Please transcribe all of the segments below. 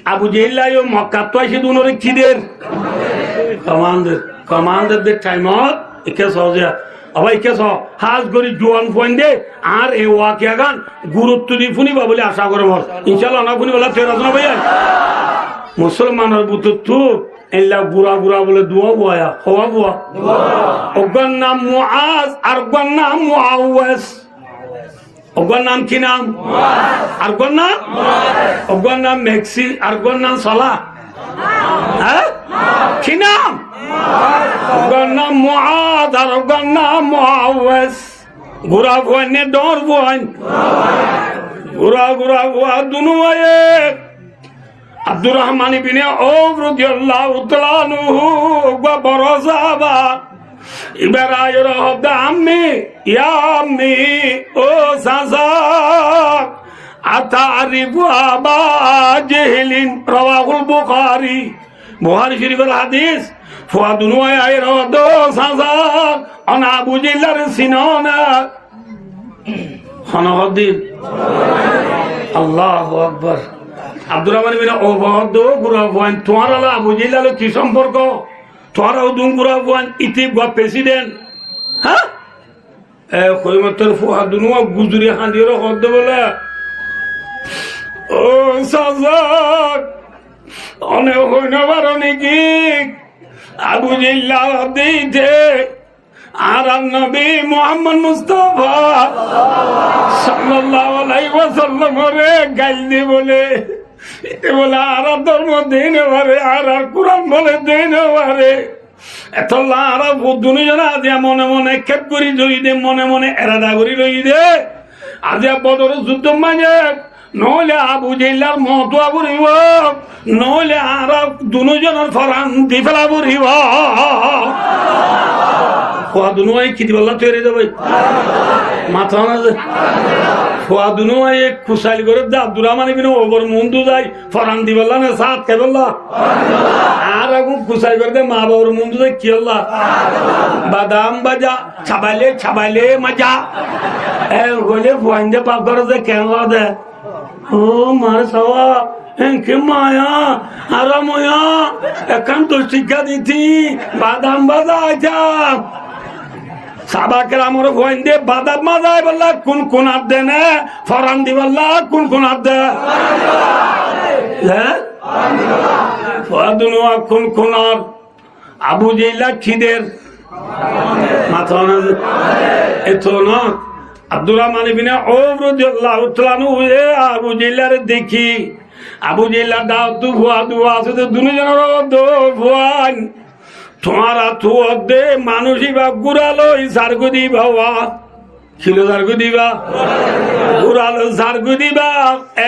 আবু জেহেল মক্কা তো আসে দুনোরে খিদের কমান্ডারদের টাইমত একে সহজে আবার একে হাজ করি জোয়ান পয়েন্ট দে আর এ ওয়াকিয়া গান গুরুত্ব দিয়ে ফুনিবা বলে আশা করে মর ইনশাল্লাহ না ফুনি বলা তেরা শোনা ভাইয়া মুসলমানের বুতু এল্লা গুড়া গুড়া বলে দুয়া বুয়া হওয়া বুয়া ওগর নাম মুআজ আর ওগর নাম মুআওয়াজ ওগর নাম কি নাম আর ওগর নাম ওগর নাম মেক্সি আর ওগর নাম সালাহ হ্যাঁ কি নাম ওগর নাম মুআজ আর ওগর নাম মুআওয়াজ গুড়া বুয়া নে ডর বুয়া গুড়া গুড়া বুয়া দুনু এক আব্দুর রহমান ইবনে আওফ রাদিয়াল্লাহু তাআলা আনহু ওয়া বরসাবা ইবরাহিম রহদ আম্মি ইয়া আম্মি ও সাসা আতারিফু আবা জেহলিন রাওয়াহুল বুখারী বুখারী শরীফের হাদিস ফুয়াদুন ওয়া আয়রদ সাসা আনা আবু জিল্লার সিনানা খানাউদ্দিন আল্লাহু আকবার আব্দুর রহমান ইবনে আওফ গুরা বয়ান তোমার আলা আবু জেহেল কি সম্পর্ক তোমারও দুন গুরা বয়ান ইতি গো প্রেসিডেন্ট হ্যাঁ এ কইমতর ফুয়াদুন ওয়া গুজরি হান্দির হদ বলে ও সাজাক অনে হইনা বারনি কি আবু জেহেল দিতে আর নবী মুহাম্মদ মুস্তাফা সাল্লাল্লাহু আলাইহি ওয়াসাল্লাম রে গাইলি বলে এতে বলে আর ধর্ম দিন পারে আর কোরআন বলে দিন পারে এতলা আর দুজনে আজ মনে মনে খেপ করি জড়ি দে মনে মনে এরাদা করি রই দে আজ বদর যুদ্ধ মানে নহলে আবু জেহেলার মতো আবুরিব নহলে আর দুজনের ফরান দি ফেলা বুড়িব ফুয়াদুনুয়াই কি দিবল্লা তৈরি দেবে মাথা না যে ফুয়াদুনুয়াই খুশাইল করে দে আব্দুর রহমান ইবনে ওবর মুন্ডু যাই ফরান দিবল্লা না সাত কে বললা আর আগুন খুশাইল করে দে মা বাবার মুন্ডু যাই কি আল্লাহ বাদাম বাজা ছাবাইলে ছাবাইলে মজা এ হলে ফুয়াইন্দে পাপ করে যে কেন দে ও মার সওয়া এনকে মায়া আরাময়া একান্ত শিক্ষা দিতি বাদাম বাজা আইতা সাবাকের আমার ভয় দে বাদাম মাজাই বললা কোন কোন আদ দে না ফরান দি বললা কোন কোন আদ দে হ্যাঁ ফাদুন ওয়া কোন কোন আর আবু জেহেল খিদের মাথা না এতো না আব্দুর রহমান ইবনে আওফ রাদিয়াল্লাহু তাআলা আনহু আবু জেহেলের দেখি আবু জেহেল দাও তু ভুয়া দুয়া আছে দুজনের দো ভুয়ান তোমারা তু দে মানুষই বা গুড়ালো সারগু দিবা খিলো সারগু দিবা গুড়ালো সারগু দিবা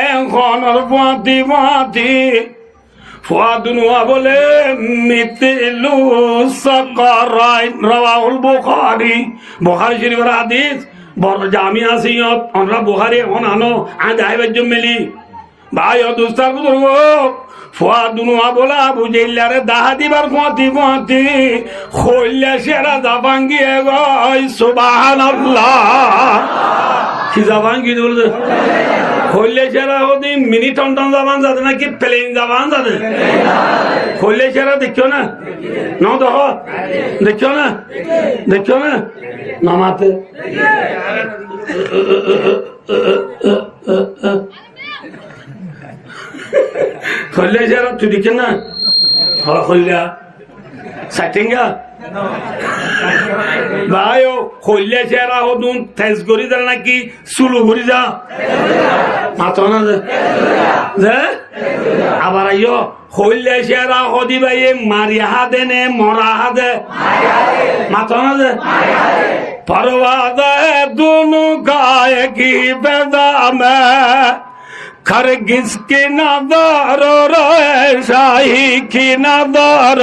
এখন পাতি পাতি ফুয়াদুনুয়া বলে মিতিলু সাকারাইন রাওয়াহুল বুখারী বুখারী শরীফের হাদিস বড় জামি আছে আমরা বুখারী এখন আনো আজ আইবার জন্য মেলি ভাই ও দোস্তার বুজুর্গ ফুয়াদুনুয়া বলে আবু জেহেলারে দাহা দিবার পাতি পাতি খইলা সেরা জাবাঙ্গিয়ে গই সুবহানাল্লাহ কি জাবাঙ্গি বলে খইলে সেরা ওদি মিনি টনটন জাবান যাবে নাকি প্লেন জাবান যাবে খইলে সেরা দেখিও না না দেখো দেখিও না দেখিও না নামাতে খইলে সেরা তুই দেখে না খইলা সাইটেঙ্গা ভাই ও খইলে সেরা হদুন তেজ করি যা নাকি সুলু ঘুরি যা মাথা না যে আবার আইও খইলে সেরা হদি ভাই মারিয়া হাদে নে মরা হাদে মাথা না যে পরওয়াদে দুনু গায়ে কি বেদামে खरगिज की नजर शाही की नजर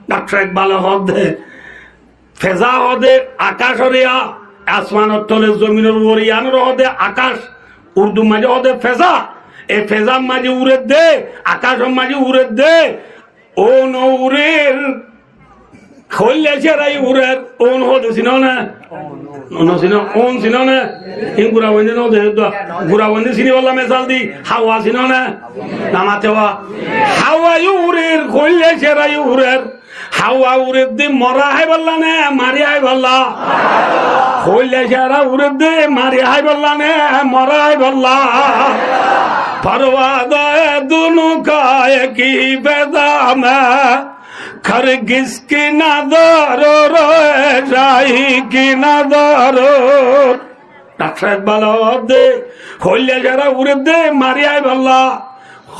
डॉक्टर इकबाल हदे फेजा हदे आकाश आसमान तले जमीन हदे आकाश उर्दू माजे हदे फेजा ए फेजा माजे उड़े दे आकाश माजे उड़े दे ओ नौरेर খোললে সেরাই উড়ের ওন হতে ছিল না ওন ছিল না ইন গুড়া বন্ধে ন গুড়া বন্ধে চিনি বললাম মেসাল দি হাওয়া ছিল না নামাতে হাওয়া উড়ের খোললে সেরাই উড়ের হাওয়া উড়ের দি মরা হাই বললা না মারি হাই বললা খোললে সেরা উড়ের দি মারি হাই বললা না মরা হাই বললা परवादा दोनों का एक ही पैदा में खरगिस की नदारो रोए शाही की नदारो डॉक्टर बाला दे खोलिया जरा उड़े दे मारिया बल्ला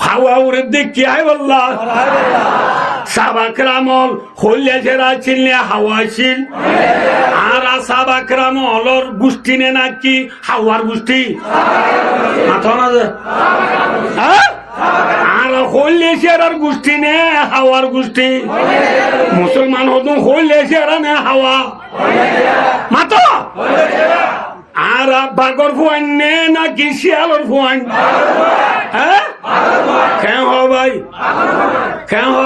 हवा उड़े दे क्या है बल्ला साबा करामल खोलिया जरा चिल्ले हवा चिल आरा साबा करामल और गुस्ती ने ना की हवार गुस्ती माथा ना दे आरा खोलिया जरा गुस्ती ने हवार गुस्ती मुसलमान हो तुम खोलिया जरा ने हवा माथा आरा बागर फुआन ने ना की शियालर फुआन क्या हो भाई क्या हो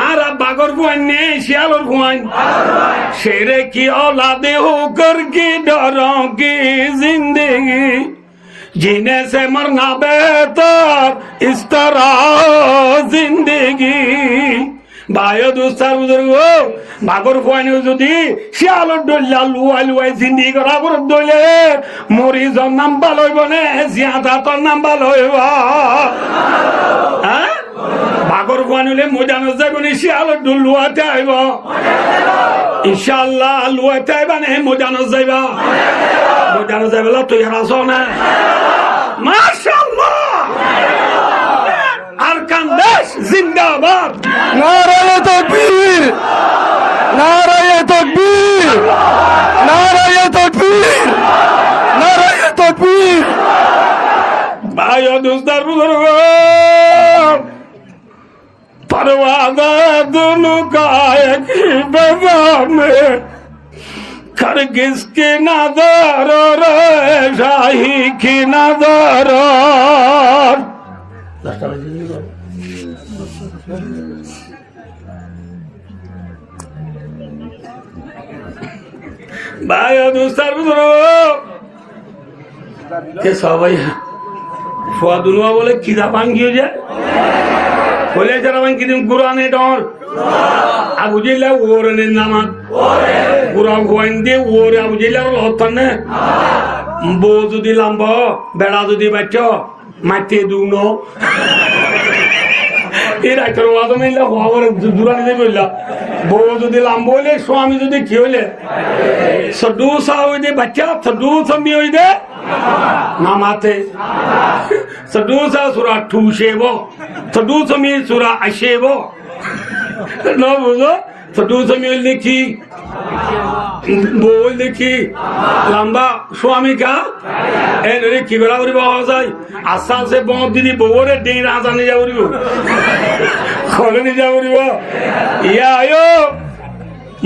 आरा बागर फुआन ने शियालर फुआन शेरे की औलादे होकर की डरों की जिंदगी जीने से मरना बेहतर इस तरह जिंदगी भाइयों दोस्तों बुजुर्गो बागर फुआन যদি শিয়ালর ডল্লা লুয়াই লুয়াই জিন্দি করা করে দলে মরিজর নাম ভালো হইব না জিয়াদাতর নাম ভালো হইব হ্যাঁ বাগর ফোয়ান হলে মজানো যাবে না শিয়ালর ডল লুয়াতে আইব ইনশাআল্লাহ লুয়াতে আইবা না মজানো যাইবা তৈরি আছো না মাশাআল্লাহ আরকান দেশ জিন্দাবাদ নারায়ে তাকবীর নারায়ে তাকবীর নারায়ে তাকবীর নারায়ে তাকবীর भाइयों दोस्तों बुजुर्गो परवादा दोनों का एक ही बेवा में खरगिस की नजर शाही की नजर भाइयों दोस्तों बुजुर्गो के सबाई ফুয়াদুনুয়া বলে কিদা ভাঙ্গিয়ে যায় বলে যারা ভাঙ্গি দিন কুরআনে ডর আবু জিল্লা ওরেনের নামাজ কুরআন গোয়েন দিয়ে ওরে আবু জিল্লা লতনে বো যদি লাম্ব বেড়া যদি বাচ্চ মাটি দুনো এরা কেন আদমিল্লা হওয়ার দূরানি দিয়ে বললা বউ যদি লাম্ব হইলে স্বামী যদি কি হইলে সদুসা হইলে বাচ্চা সদুসা মি হইলে নামাতে সদুসা সুরা ঠুসেবো সদুসা মি সুরা আসেবো না বুঝো সদুসা মি হইলে কি বউ দেখি লম্বা স্বামী কা এনে কি বেড়া করিব যায় আস্তে আস্তে বন্ধ দিদি বউরে ডিং রাজা নিয়ে যাব খলে নিয়ে যাব ইয়া আয়ো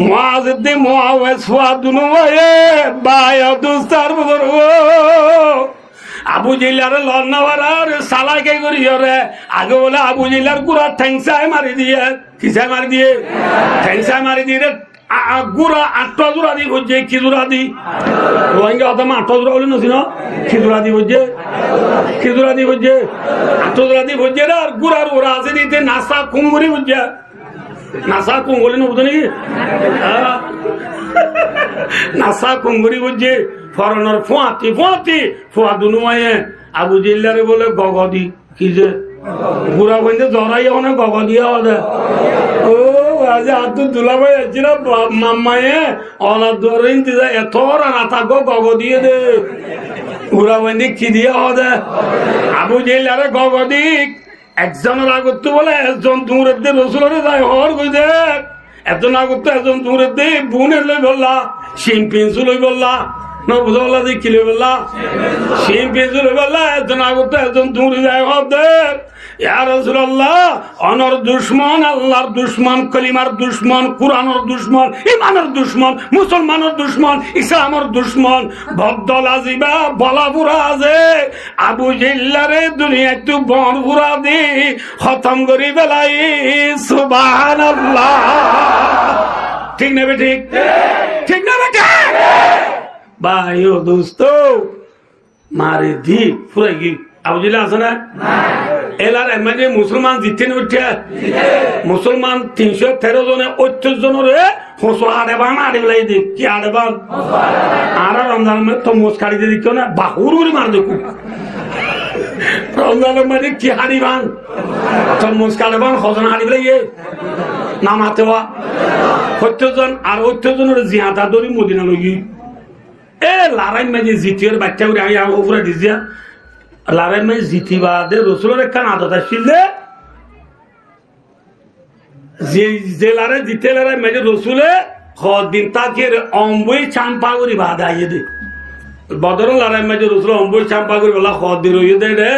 মুআযিদ মুআওয়াজ ফাদুনু ওয়ে বায়া দুস্তার বুজুর্গো আবু জিল্লার লন্নাওয়ার সালাকে করিও রে আগে বলে আবু জিল্লার পুরা ঠ্যাংসায় মারি দিয়ে কিসায় মারি দিয়ে ঠ্যাংসায় মারি দিয়ে গুড়া 8টা জোড়া দি বুঝছে কি জোড়া দি রোহিঙ্গা অতমা 8টা জোড়া বলে নছিল কি জোড়া দি বুঝছে কি জোড়া দি বুঝছে 8টা জোড়া দি বুঝছে আর গুড়ার ওরা আছে দিতে নাসা কুঙ্গুরি বুঝছে নাসা কুঙ্গুলি নবুঝো নাকি নাসা কুঙ্গুরি বুঝছে ফরনের ফুয়াতি ফুয়াদুনুমায়ে আবু জিল্লারে বলে গগদি কি যে গুড়া বন্ধে জড়াই ওখানে গগদিয়া হবে ও আজ আত দুলাভাই আছি না মাম্মায়ে অলা ধরেন দিদা এত না থাকো গগ দিয়ে দে ঘুরা বন্ধে কি দিয়া হবে আবু জিল্লারে গগদি একজনের আগত বলে একজন দূরের দিয়ে রসুলরে যায় হর কই দে একজন আগত একজন দূরের দিয়ে বুনের লই বললা শিম পেন্সু লই বললা না বুঝা বললা যে কি লই বললা শিম পেন্সু লই বললা একজন আগত একজন দূরে যায় হর দে ইয়া রাসূলুল্লাহ অনর দুশমন আল্লাহর দুশমন কলিমার দুশমন কুরআনের দুশমন ঈমানের দুশমন মুসলমানের দুশমন ইসলামের দুশমন বদল আজিবা বলাপুরা আছে আবু জিল্লারে দুনিয়াতে বনপুরা দি খতম করি বেলাই সুবহানাল্লাহ ঠিক নেবে ঠিক ঠিক নেবে ভাই ও দোস্ত মারে দি ফুরাই গি আবু জেহেল আছে না এলার এমনি মুসলমান জিতে উঠে মুসলমান 313 জনে 38 জনের হোসো আড়েবান আড়েলাই দিক কি আড়েবান আর রমজান তো মোস কাড়ি দিয়ে দিচ্ছ না বাহুর করে মার দেখু রমজানের মধ্যে কি হাড়িবান তোর মোস কাড়েবান হজন হাড়িবেলাই নামাতে হওয়া 70 জন আর 70 জনের জিহাদা দরি মদিনা লগি এ লারাই মাঝে জিতির বাচ্চা করে আমি উপরে দিছিয়া লারাই মাঝে জিতিবাদে রসুলের একটা আদত আসছিল যে লারে জিতে লারাই মাঝে রসুলে দিন তাকে অম্বই চাম্পা করি বাদ আইয়ে দে বদর লারাই মাঝে রসুল অম্বই চাম্পা করি বলা দিন হইয়ে দে রে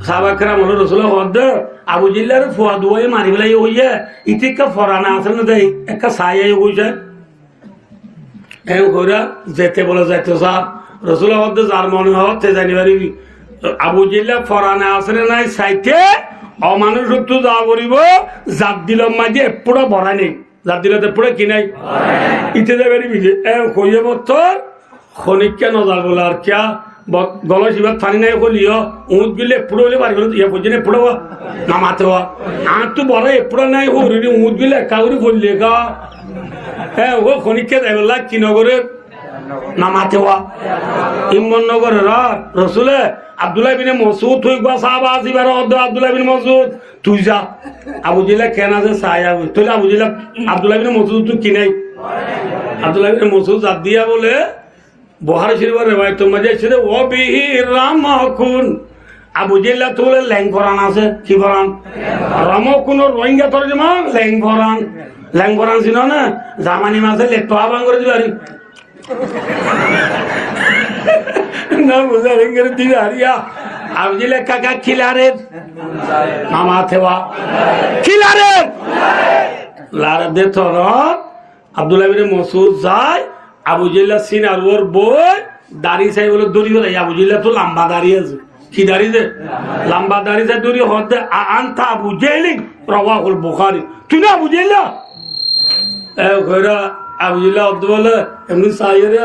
সাবাকেরা মনে রসুল হদ আবু জিল্লার ফুয়া দুয়াই মারি বেলাই হইয়ে ইতিকা ফরানা আছে না দেয় একটা সাই হইছে যেতে বলে যাইতে সাপ রসুল হদ্দে যার মনে হতে জানি পারিবি আবু জিল্লা ফরানে আসলে নাই সাইতে অমানুষ সত্য যা করিব জাত দিল মাঝে এপুরা ভরা নেই জাত দিল এপুরা কি নাই ইতে যাবে যে কইয়ে বত্তর খনিকা নজার বলে আর কিয়া গল শিবার থানি নাই কলিও উঁচ গিলে এপুরো হলে পারি ইয়ে পর্যন্ত এপুরো নামাতে হওয়া আর তো বড় এপুরা নাই হরি উঁচ গিলে একা করে ফললে গা হ্যাঁ ও খনিকা যাইবলা কি নগরের নামাতে হওয়া ইমনগরের রসুলে আব্দুল্লাহ বিন মসউদ হই গা সাহাবা আসিবার অর্ধ আব্দুল্লাহ বিন মসউদ তুই যা আবু জিলা কেন আছে সায়া তুই আবু জিলা আব্দুল্লাহ বিন মসউদ তুই কি নাই আব্দুল্লাহ বিন মসউদ জাত দিয়া বলে বুখারী শরীফের রিওয়ায়াত মাঝে আছে ও বিহি রামাকুন আবু জিলা তো বলে ল্যাং ফরান আছে কি ফরান রামকুন রোহিঙ্গা তরজমা ল্যাং ফরান ল্যাং ফরান ছিল না জামানি মাসে লেট আবাং করে দিবারি না বুঝা রেঙ্গের দিবে হারিয়া আবু জিলা কাকা খিলারের নামাতে হওয়া খিলারের লারে দে তোর আব্দুল্লাহ বিন মসউদ যায় আবু জিল্লা সিন আর ওর বই দাড়ি চাই বলে দড়ি হলাই আবু জিল্লা তো লম্বা দাড়ি আছে কি দাড়ি যে লম্বা দাড়ি চাই দড়ি হতে আনতা আবু জেহেল রাওয়াহুল বুখারী তুই না আবু জিল্লা আবু জিল্লা বলে এমনি সাইরে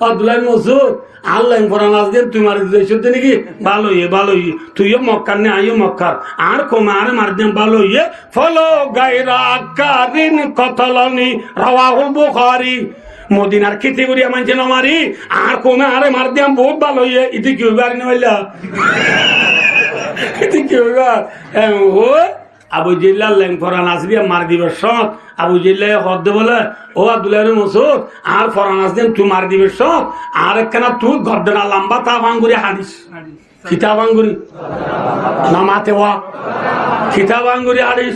আব্দুল্লাহ বিন মসউদ আল্লাহ ফরান আজকে তুই মারি দিতে নাকি ভালো ভালো তুইও মক্কার নে আইও মক্কার আর কমারে মার দেন ভালো ফলো গায়রা কারিন কতলনি রাওয়াহুল বুখারী মদিনার খেতে করি মানছে না মারি আর কমে আরে মার দিয়াম বহুত ভালো ইতি কি হইবার নইলা ইতি কি হইবার ও আবু জিল্লা ল্যাং ফরান আসবি মার দিবে সৎ আবু জিল্লা হদ বলে ও আব্দুল্লাহ বিন মসউদ আর ফরান আসদেন তুই মার দিবে সৎ আর একখানা তুই গর্দনা লম্বা তা ভাঙ্গুরি হাদিস কিতাব আঙ্গুরি নামাতে ওয়া কিতাব আঙ্গুরি হাদিস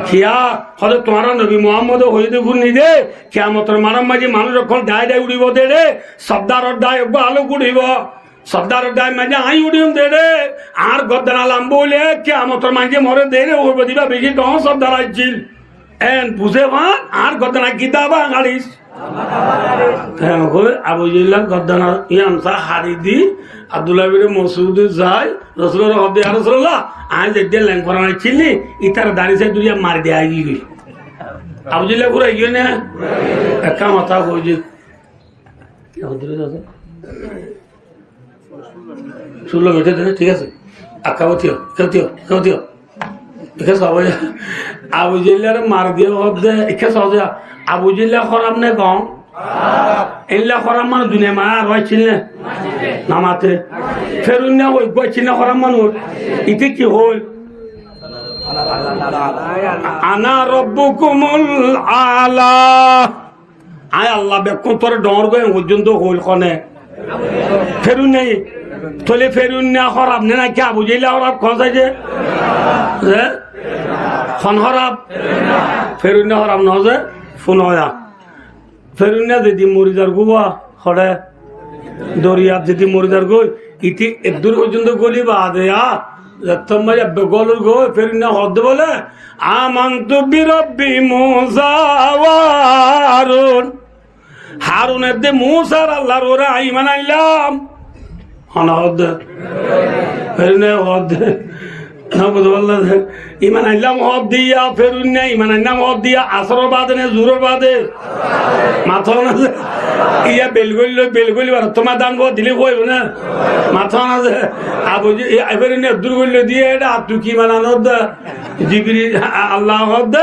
কিয়া হলে তোমার নবী মোহাম্মদ হয়ে দেখুন নি দে কিয়ামতের মারাম মাঝে মানুষ যখন দায় দায় উড়িব দে রে শব্দার দায় আলোক উড়িব শব্দার দায় মাঝে আই উড়িম দে রে আর গদ্দানা লাম্ব হইলে কিয়ামতের মাঝে মরে দে রে ওর দিবা বেশি তখন শব্দার আসছিল এন বুঝে ভান আর গদ্দানা কিতাবা আঙাড়িস আবু জিল্লা গদ্দানা ইয়ামসা হারি দি আব্দুল্লাহ বিন মসউদ যায় রসুলের হদে আর রাসূলুল্লাহ আজ একদিন ল্যাং ফরান ছিলি ইতার দাড়ি সাই দুরিয়া মার দে আই গই আবু জিল্লা পুরা গিয়ে না একা মাথা কইজি শুনলো বেটে দে ঠিক আছে আকাবতিও কেউতিও একে সবাই আবু জিল্লার মার দিয়ে হদে একে সহজে আবু জিল্লা খরাম নে গম এলা খরাম মানুষ দুনিয়া মা রয়েছিল না নামাতে ফেরুন না হই গেছিল না খরাম মানুষ ইতি কি হই আনা রব্বুকুমুল আলা আয় আল্লাহ বেকুন তোর ডর গয়ে পর্যন্ত হইল কনে ফেরুন নেই তোলে ফেরুন না খরাব না কি আবু জিল্লা খরাব খসাই যে খন খরাব ফেরুন না খরাব ন যে ফোন হয়া ফেরুন না যদি মরিদার গুয়া হরে দরিয়াত যদি মরিদার গই ইতি এদূর পর্যন্ত গলি বাদে তোমার গলুর গো ফেরুন না হদ বলে আমান্তু বিরব্বি মুসা ওয়া হারুন হারুনের দে মুসার আল্লাহর ওরা ঈমান আনলাম হন হদ ফেরুন হদ ইমান আইলাম হব দিয়া ফেরুন না ইমান আইলাম হব দিয়া আসর বাদে না জোরের বাদে মাথা না ইয়া বেলগলি তোমার দান দিলে কইব না মাথা না আবু এবার আব্দুল গল্য দিয়ে এটা আব্দু কি মানানোর জিবরি আল্লাহ হদ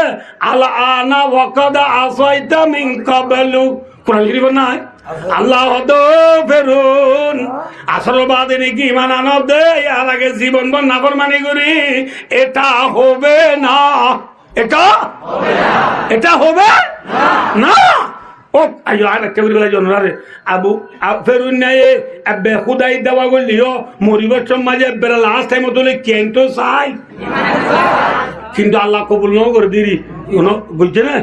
আলা আনা ওয়াকাদা আসাইতা মিন ক্বাবলু কোরআন শরীফ না আল্লাহ হদ ফেরুন আসর বাদে নাকি ইমান আনব দে আর আগে জীবন বন নাফরমানি করি এটা হবে না এটা হবে না ও আইও আর কেবরি বলা জন রে আবু ফেরুন নাই আবে খুদাই দেওয়া গলিও মরিবার সমাজে বেলা লাস্ট টাইম তোলে কেন তো চাই কিন্তু আল্লাহ কবুল ন করে দিরি বলছে না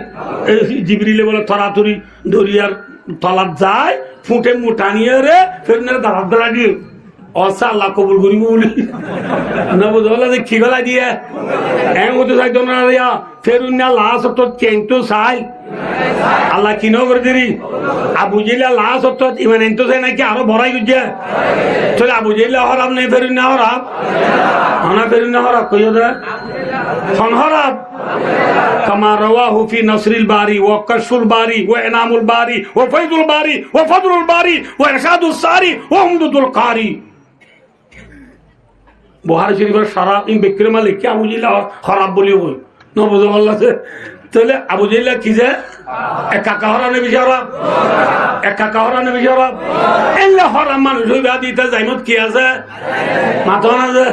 জিবরিলে বলে থরাথরি দরিয়ার তলাত যায় ফুটে মুঠা নিয়ে রে ফেরুনের দাঁড়া দাঁড়া দিয়ে অসা আল্লাহ কবুল করিব বলি না বুঝলা যে কি গলা দিয়ে এম হতে চাই তো না ফেরুন না লাশ তো কেন তো চাই আল্লাহ কি ন করে দিরি আবু জিলা লাশ তো ইমান এনতো চাই নাকি আরো ভরাই গুজে তাহলে আবু জিলা হরাব নেই ফেরুন না হরাব হনা ফেরুন না হরাব কইও দে হরাব كما رواه في نصر الباري وكشف الباري وإنعام الباري وفيض الباري وفضل الباري وإرشاد الساري وعمدة القاري বুখারী শরীফের শরাব ইন বিক্রি মালিক কি আবু জিল্লাহ খারাপ বলি কই নবুজ আল্লাহ তাহলে আবু জিল্লাহ কি যে একা কাহরা নবী শরাব একা কাহরা নবী শরাব এলা হারাম মানুষ হইবা দিতে জাইমত কি আছে মাথা না যে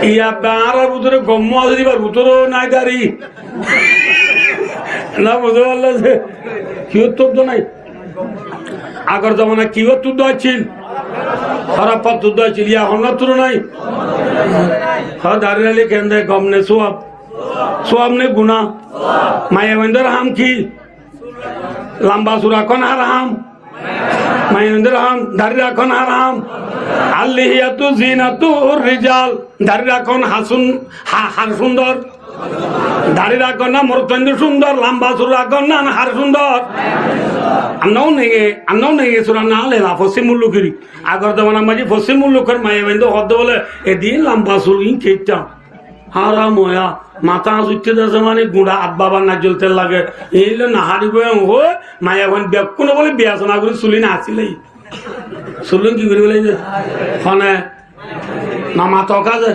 ইয়া বারা ভিতরে গম্ম আছে দিবার ভিতরে নাই দাঁড়ি না বুঝে আল্লাহ যে কি উত্তর নাই আগর জমানা কি উত্তর আছিল খারাপ পথ আছিল ইয়া হন তুর নাই হ্যাঁ দাঁড়িয়ে কেন্দ্রে গমনে সোয়াব নে গুনা মায়াবেন্দ্র হাম কি লম্বা সুরা কোন হারাম মায়াবেন্দ্র হাম দাঁড়িয়ে রাখন হারাম আল্লিহিয়াতু জিনাতুর রিজাল দাঁড়িয়ে রাখন হার সুন্দর দাঁড়িয়ে রাখন না মরতন্দ্র সুন্দর লম্বা সুরা রাখন না হার সুন্দর আন্নাও নেগে সুরা না লেলা ফসি মুল্লুকিরি আগর জমানা মাঝে ফসি মুল্লুকের মায়াবেন্দ্র হদ্দ বলে এদিন লম্বা সুর ইন খেতাম হারাম হয়া মাথা জুটতে যাচ্ছে মানে গুড়া আব্বা না জ্বলতে লাগে এইলে না হারি বয়ে হো মায়া ভান বেকুনে বলে বিয়াচনা করে চুলি না আসিলেই চুলুন কি করে বলে ফনে না মাথা কাজে